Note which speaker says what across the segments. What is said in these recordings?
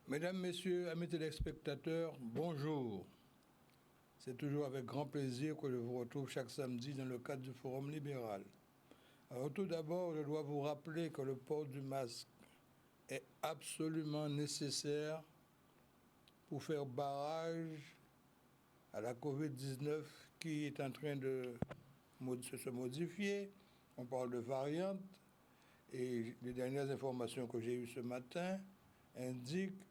Speaker 1: Mesdames, Messieurs, amis téléspectateurs, bonjour. C'est toujours avec grand plaisir que je vous retrouve chaque samedi dans le cadre du Forum libéral. Alors tout d'abord, je dois vous rappeler que le port du masque est absolument nécessaire pour faire barrage à la COVID-19 qui est en train de se modifier. On parle de variantes et les dernières informations que j'ai eues ce matin indiquent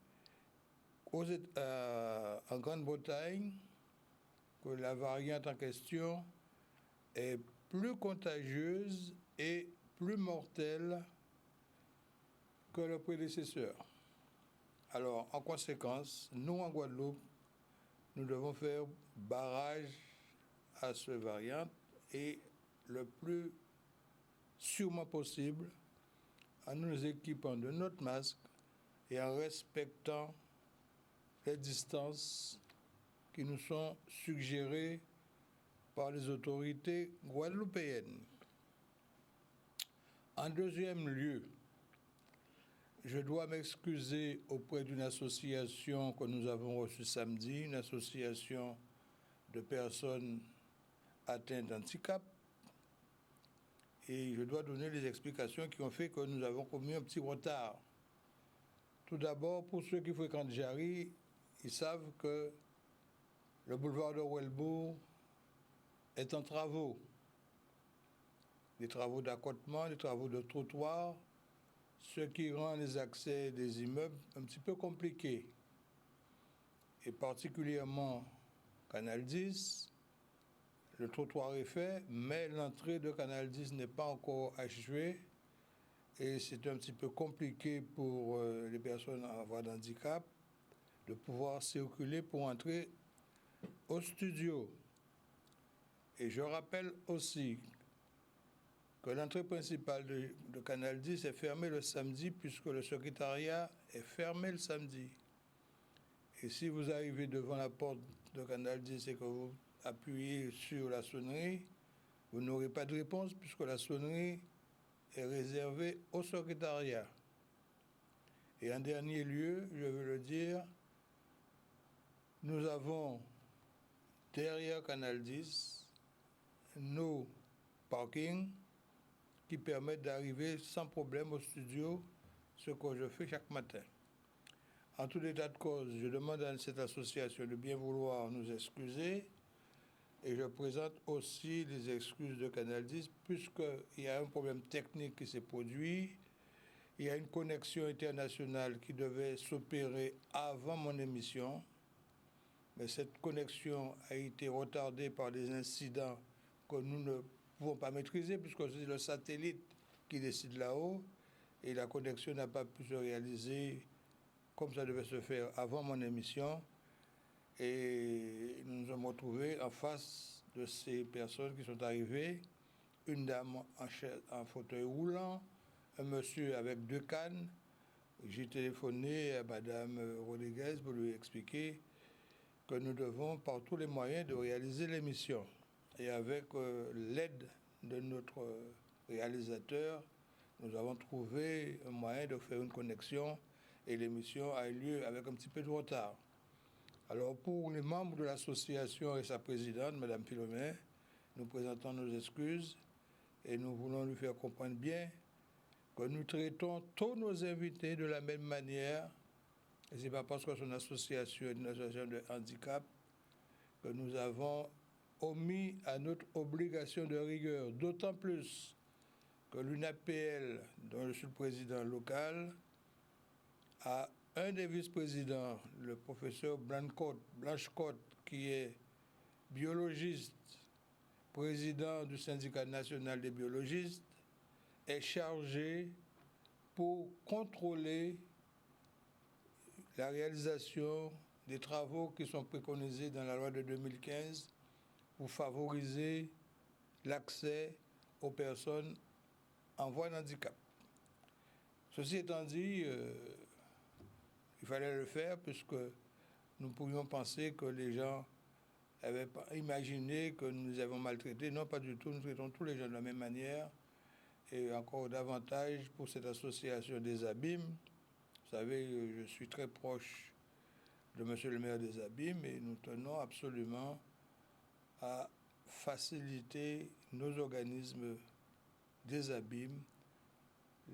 Speaker 1: en Grande-Bretagne que la variante en question est plus contagieuse et plus mortelle que le prédécesseur. Alors, en conséquence, nous, en Guadeloupe, nous devons faire barrage à ce variant et le plus sûrement possible en nous équipant de notre masque et en respectant les distances qui nous sont suggérées par les autorités guadeloupéennes. En deuxième lieu, je dois m'excuser auprès d'une association que nous avons reçue samedi, une association de personnes atteintes d'handicap, et je dois donner les explications qui ont fait que nous avons commis un petit retard. Tout d'abord, pour ceux qui fréquentent Jarry, ils savent que le boulevard de Welbourg est en travaux. Des travaux d'accotement, des travaux de trottoir, ce qui rend les accès des immeubles un petit peu compliqués. Et particulièrement Canal 10, le trottoir est fait, mais l'entrée de Canal 10 n'est pas encore achevée et c'est un petit peu compliqué pour les personnes en voie d'handicap de pouvoir circuler pour entrer au studio. Et je rappelle aussi que l'entrée principale de Canal 10 est fermée le samedi puisque le secrétariat est fermé le samedi. Et si vous arrivez devant la porte de Canal 10 et que vous appuyez sur la sonnerie, vous n'aurez pas de réponse puisque la sonnerie est réservée au secrétariat. Et en dernier lieu, je veux le dire, nous avons derrière Canal 10 nos parkings qui permettent d'arriver sans problème au studio, ce que je fais chaque matin. En tout état de cause, je demande à cette association de bien vouloir nous excuser et je présente aussi les excuses de Canal 10 puisqu'il y a un problème technique qui s'est produit. Il y a une connexion internationale qui devait s'opérer avant mon émission, mais cette connexion a été retardée par des incidents que nous ne pouvons pas maîtriser puisque c'est le satellite qui décide là-haut et la connexion n'a pas pu se réaliser comme ça devait se faire avant mon émission. Et nous nous sommes retrouvés en face de ces personnes qui sont arrivées, une dame en fauteuil roulant, un monsieur avec 2 cannes. J'ai téléphoné à Madame Rodriguez pour lui expliquer que nous devons par tous les moyens de réaliser l'émission. Et avec l'aide de notre réalisateur, nous avons trouvé un moyen de faire une connexion et l'émission a eu lieu avec un petit peu de retard. Alors pour les membres de l'association et sa présidente, Madame Philomène, nous présentons nos excuses et nous voulons lui faire comprendre bien que nous traitons tous nos invités de la même manière. Et ce n'est pas parce que son association est une association de handicap que nous avons omis à notre obligation de rigueur, d'autant plus que l'UNAPL, dont je suis le président local, a un des vice-présidents, le professeur Blanchecotte, qui est biologiste, président du syndicat national des biologistes, est chargé pour contrôler la réalisation des travaux qui sont préconisés dans la loi de 2015 pour favoriser l'accès aux personnes en voie d'handicap. Ceci étant dit, il fallait le faire puisque nous pourrions penser que les gens avaient imaginé que nous les avons maltraités. Non, pas du tout, nous traitons tous les gens de la même manière. Et encore davantage pour cette association des abîmes, Vous savez, je suis très proche de monsieur le maire des Abîmes et nous tenons absolument à faciliter nos organismes des Abîmes,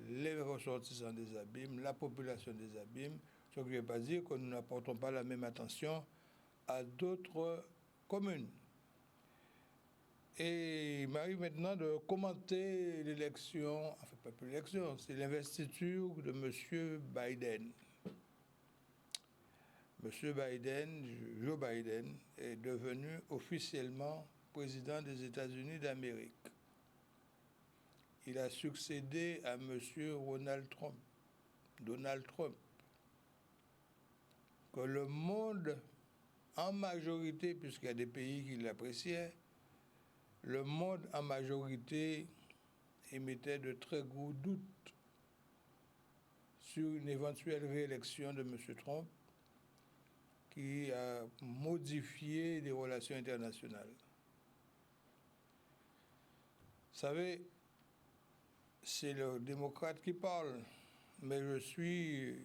Speaker 1: les ressortissants des Abîmes, la population des Abîmes, ce qui ne veut pas dire que nous n'apportons pas la même attention à d'autres communes. Et il m'arrive maintenant de commenter l'élection, enfin pas plus l'élection, c'est l'investiture de M. Biden. M. Biden, Joe Biden, est devenu officiellement président des États-Unis d'Amérique. Il a succédé à M. Donald Trump, que le monde, en majorité, puisqu'il y a des pays qui l'appréciaient, le monde en majorité émettait de très gros doutes sur une éventuelle réélection de M. Trump qui a modifié les relations internationales. Vous savez, c'est le démocrate qui parle, mais je suis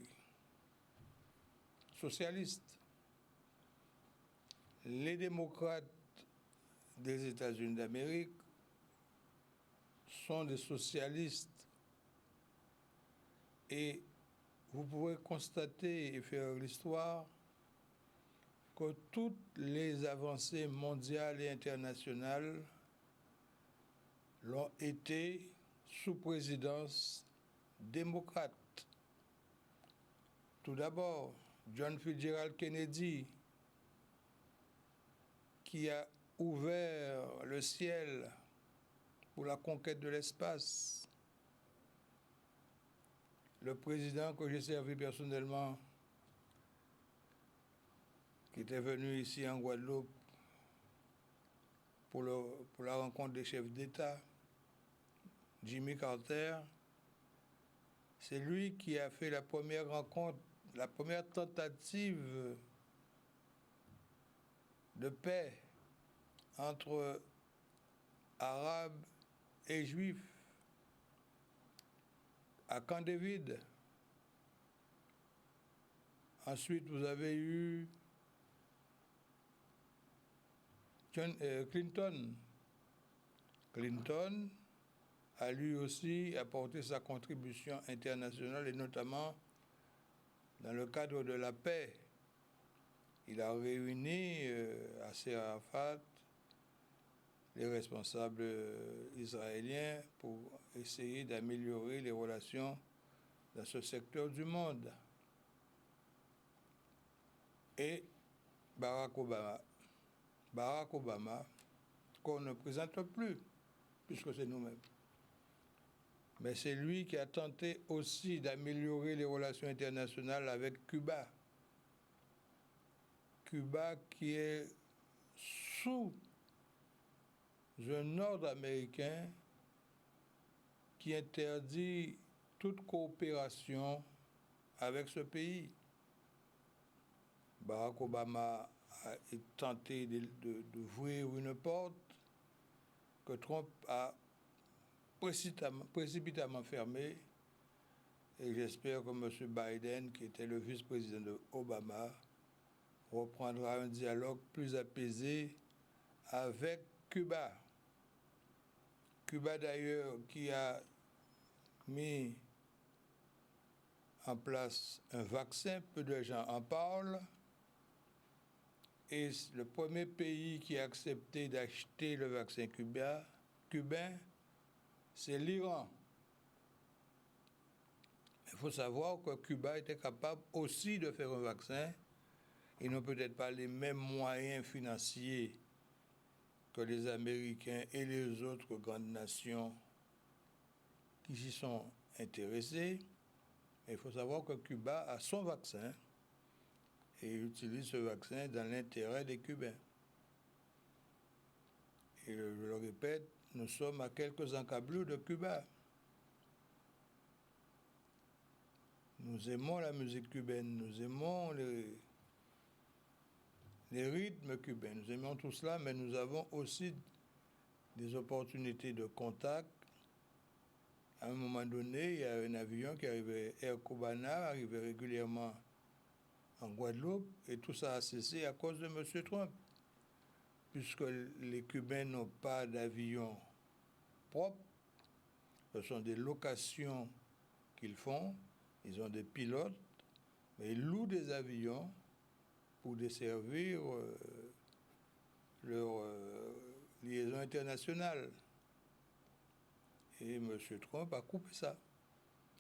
Speaker 1: socialiste. Les démocrates des États-Unis d'Amérique sont des socialistes et vous pouvez constater et faire l'histoire que toutes les avancées mondiales et internationales l'ont été sous présidence démocrate. Tout d'abord, John Fitzgerald Kennedy, qui a ouvert le ciel pour la conquête de l'espace. Le président que j'ai servi personnellement, qui était venu ici en Guadeloupe pour la rencontre des chefs d'État, Jimmy Carter, c'est lui qui a fait la première rencontre, la première tentative de paix entre Arabes et Juifs à Camp David. Ensuite, vous avez eu Clinton. Clinton a lui aussi apporté sa contribution internationale et notamment dans le cadre de la paix. Il a réuni à Yasser Arafat les responsables israéliens pour essayer d'améliorer les relations dans ce secteur du monde. Et Barack Obama, qu'on ne présente plus, puisque c'est nous-mêmes. Mais c'est lui qui a tenté aussi d'améliorer les relations internationales avec Cuba. Cuba qui est sous un ordre américain qui interdit toute coopération avec ce pays. Barack Obama a tenté d'ouvrir une porte que Trump a précipitamment fermée. Et j'espère que M. Biden, qui était le vice-président de Obama, reprendra un dialogue plus apaisé avec Cuba. Cuba d'ailleurs qui a mis en place un vaccin, peu de gens en parlent, et le premier pays qui a accepté d'acheter le vaccin cubain, c'est l'Iran. Il faut savoir que Cuba était capable aussi de faire un vaccin. Ils n'ont peut-être pas les mêmes moyens financiers que les Américains et les autres grandes nations qui s'y sont intéressés. Mais il faut savoir que Cuba a son vaccin et utilise ce vaccin dans l'intérêt des Cubains. Et je le répète, nous sommes à quelques encablures de Cuba. Nous aimons la musique cubaine, nous aimons les rythmes cubains, nous aimons tout cela, mais nous avons aussi des opportunités de contact À un moment donné, il y a un avion qui arrivait, Air Cubana, arrivait régulièrement en Guadeloupe, et tout ça a cessé à cause de M. Trump, puisque les Cubains n'ont pas d'avion propre, ce sont des locations qu'ils font, ils ont des pilotes, mais ils louent des avions pour desservir leur liaison internationale. Et M. Trump a coupé ça,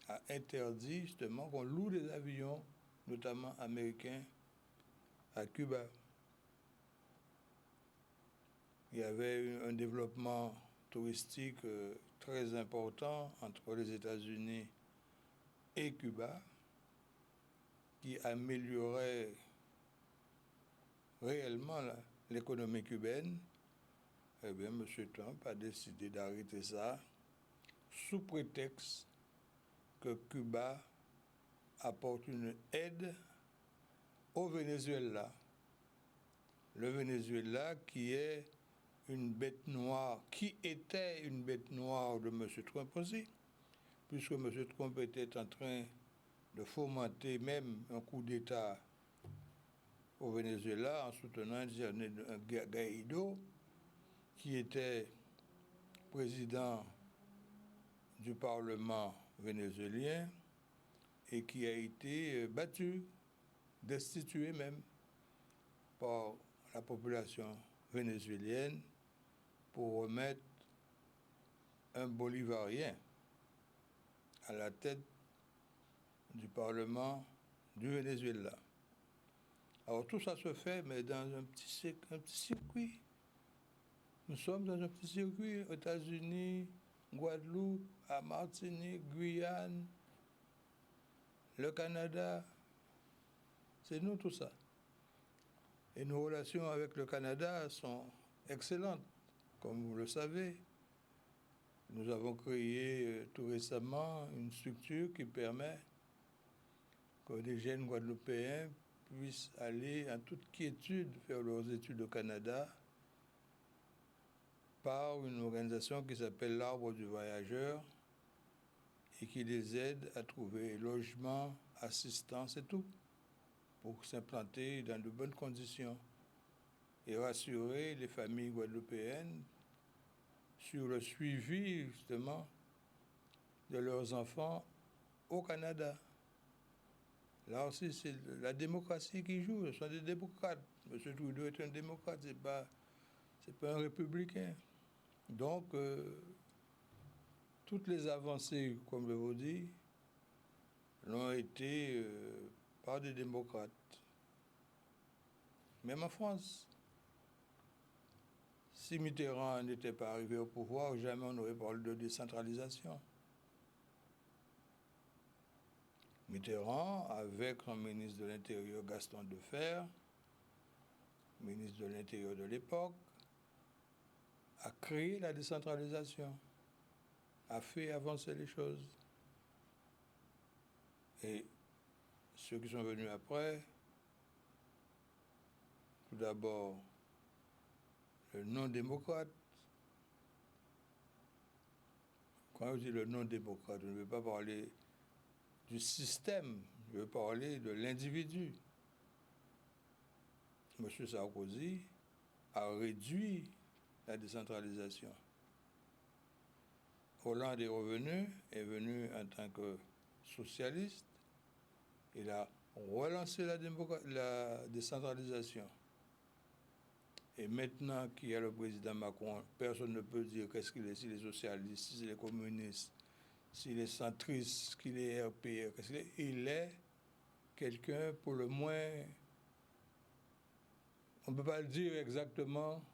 Speaker 1: a interdit justement qu'on loue des avions, notamment américains, à Cuba. Il y avait un développement touristique très important entre les États-Unis et Cuba qui améliorait réellement l'économie cubaine. Eh bien, M. Trump a décidé d'arrêter ça sous prétexte que Cuba apporte une aide au Venezuela. Le Venezuela qui est une bête noire, qui était une bête noire de M. Trump aussi, puisque M. Trump était en train de fomenter même un coup d'État au Venezuela en soutenant un Guaido qui était président du Parlement vénézuélien et qui a été battu, destitué même par la population vénézuélienne pour remettre un Bolivarien à la tête du Parlement du Venezuela. Alors tout ça se fait, mais dans un petit circuit. Nous sommes dans un petit circuit, aux États-Unis, Guadeloupe, à Martinique, Guyane, le Canada. C'est nous tout ça. Et nos relations avec le Canada sont excellentes, comme vous le savez. Nous avons créé tout récemment une structure qui permet que des jeunes Guadeloupéens puissent aller en toute quiétude faire leurs études au Canada par une organisation qui s'appelle l'Arbre du Voyageur et qui les aide à trouver logement, assistance et tout pour s'implanter dans de bonnes conditions et rassurer les familles guadeloupéennes sur le suivi justement de leurs enfants au Canada. Là aussi, c'est la démocratie qui joue. Ce sont des démocrates. M. Trudeau est un démocrate, c'est pas un républicain. Donc, toutes les avancées, comme je vous dis, l'ont été par des démocrates. Même en France. Si Mitterrand n'était pas arrivé au pouvoir, jamais on n'aurait parlé de décentralisation. Mitterrand, avec son ministre de l'Intérieur Gaston Defferre, ministre de l'Intérieur de l'époque, a créé la décentralisation, a fait avancer les choses. Et ceux qui sont venus après, tout d'abord, le non-démocrate. Quand je dis le non-démocrate, je ne veux pas parler du système, je veux parler de l'individu. M. Sarkozy a réduit la décentralisation. Hollande est venu en tant que socialiste. Il a relancé la décentralisation. Et maintenant qu'il y a le président Macron, personne ne peut dire qu'est-ce qu'il est, s'il est socialiste, s'il est communiste, s'il est centriste, qu'il est RPR, qu'est-ce qu'il est. Il est quelqu'un, pour le moins, on ne peut pas le dire exactement,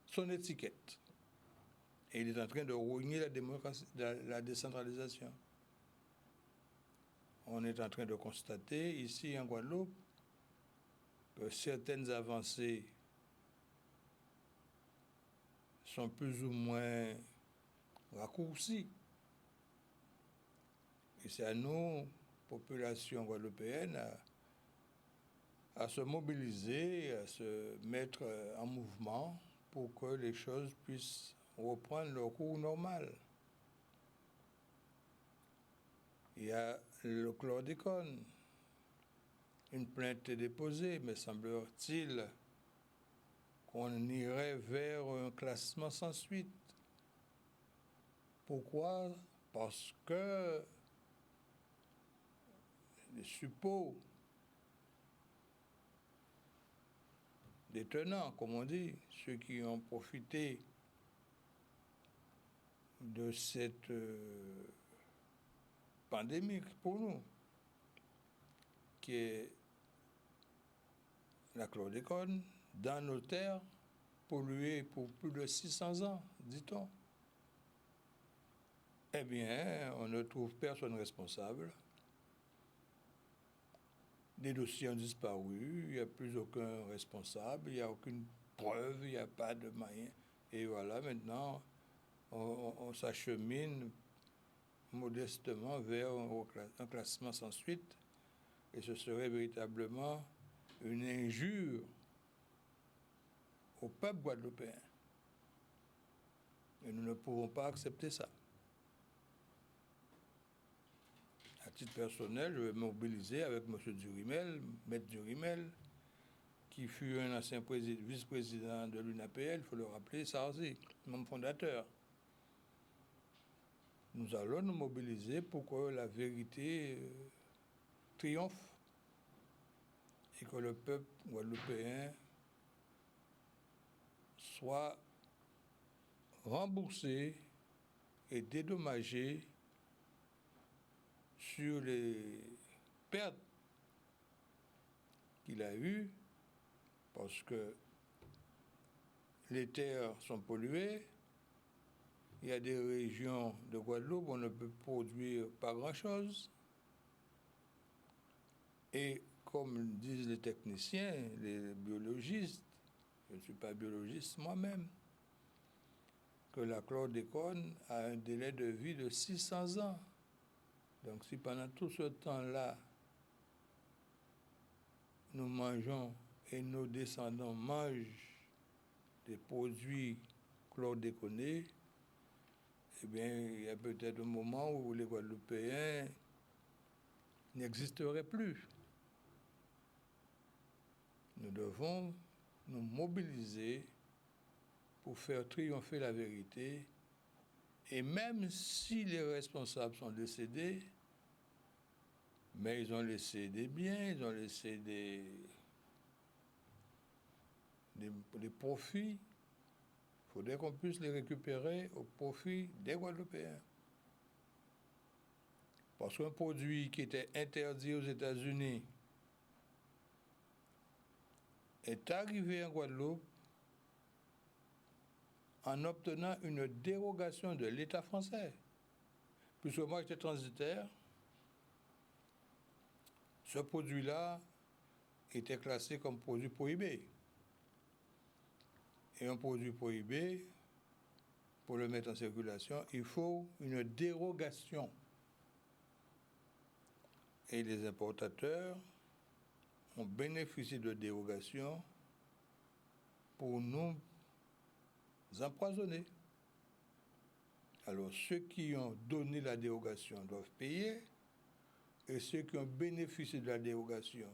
Speaker 1: son étiquette. Et il est en train de rogner la décentralisation. On est en train de constater ici en Guadeloupe que certaines avancées sont plus ou moins raccourcies. Et c'est à nous, population guadeloupéenne, à se mobiliser, à se mettre en mouvement pour que les choses puissent reprendre leur cours normal. Il y a le chlordécone. Une plainte est déposée, mais semble-t-il qu'on irait vers un classement sans suite. Pourquoi? Parce que les suppôts des tenants, comme on dit, ceux qui ont profité de cette pandémie pour nous, qui est la chlordécone, dans nos terres, polluées pour plus de 600 ans, dit-on. Eh bien, on ne trouve personne responsable. Des dossiers ont disparu, il n'y a plus aucun responsable, il n'y a aucune preuve, il n'y a pas de moyen. Et voilà, maintenant, on s'achemine modestement vers un classement sans suite. Et ce serait véritablement une injure au peuple guadeloupéen. Et nous ne pouvons pas accepter ça. À titre personnel, je vais mobiliser avec M. Durimel, Maître Durimel, qui fut un ancien vice-président de l'UNAPL, il faut le rappeler, Sarzi, membre fondateur. Nous allons nous mobiliser pour que la vérité triomphe et que le peuple guadeloupéen soit remboursé et dédommagé sur les pertes qu'il a eues, parce que les terres sont polluées. Il y a des régions de Guadeloupe où on ne peut produire pas grand-chose. Et comme disent les techniciens, les biologistes, je ne suis pas biologiste moi-même, que la chlordécone a un délai de vie de 600 ans. Donc si pendant tout ce temps-là, nous mangeons et nos descendants mangent des produits chlordéconés, eh bien, il y a peut-être un moment où les Guadeloupéens n'existeraient plus. Nous devons nous mobiliser pour faire triompher la vérité. Et même si les responsables sont décédés, mais ils ont laissé des biens, ils ont laissé des profits. Il faudrait qu'on puisse les récupérer au profit des Guadeloupéens. Parce qu'un produit qui était interdit aux États-Unis est arrivé en Guadeloupe en obtenant une dérogation de l'État français. Puisque moi j'étais transitaire, ce produit-là était classé comme produit prohibé. Et un produit prohibé, pour le mettre en circulation, il faut une dérogation. Et les importateurs ont bénéficié de dérogation pour nous empoisonner. Alors ceux qui ont donné la dérogation doivent payer, et ceux qui ont bénéficié de la dérogation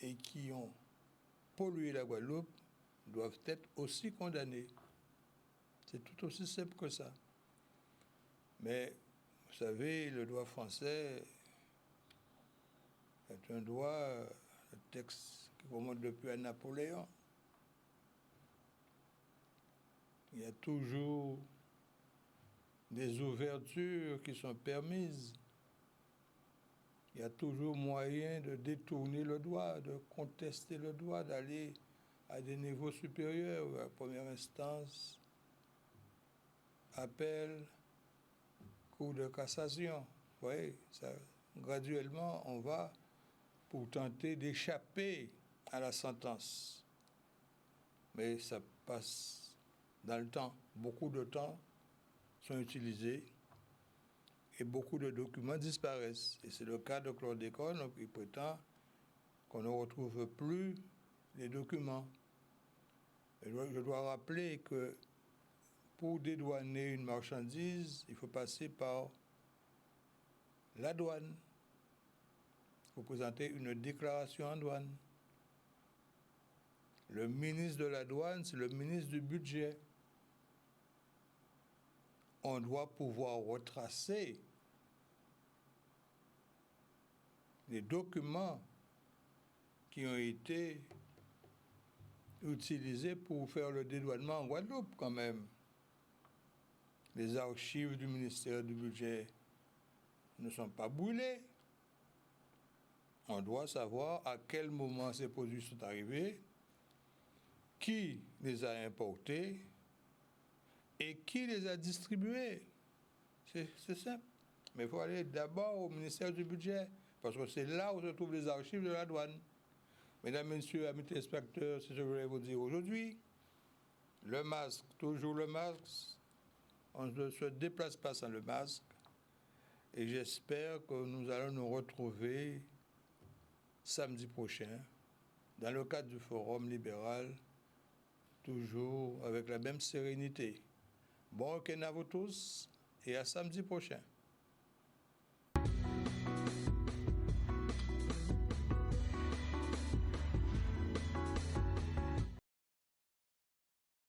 Speaker 1: et qui ont pollué la Guadeloupe doivent être aussi condamnés. C'est tout aussi simple que ça. Mais, vous savez, le droit français est un droit, le texte qui remonte depuis à Napoléon. Il y a toujours des ouvertures qui sont permises. Il y a toujours moyen de détourner le droit, de contester le droit, d'aller à des niveaux supérieurs, à la première instance, appel, cour de cassation. Vous voyez, ça, graduellement, on va pour tenter d'échapper à la sentence. Mais ça passe dans le temps. Beaucoup de temps sont utilisés et beaucoup de documents disparaissent. Et c'est le cas de chlordécone, qui prétend qu'on ne retrouve plus les documents. Et je dois rappeler que pour dédouaner une marchandise, il faut passer par la douane. Vous présentez une déclaration en douane. Le ministre de la douane, c'est le ministre du budget. On doit pouvoir retracer les documents qui ont été utilisés pour faire le dédouanement en Guadeloupe quand même. Les archives du ministère du budget ne sont pas brûlées. On doit savoir à quel moment ces produits sont arrivés, qui les a importés et qui les a distribués. C'est simple. Mais il faut aller d'abord au ministère du budget, parce que c'est là où se trouvent les archives de la douane. Mesdames, Messieurs, amis téléspectateurs, c'est ce que je voulais vous dire aujourd'hui. Le masque, toujours le masque. On ne se déplace pas sans le masque. Et j'espère que nous allons nous retrouver samedi prochain dans le cadre du Forum libéral, toujours avec la même sérénité. Bon week-end à vous tous et à samedi prochain.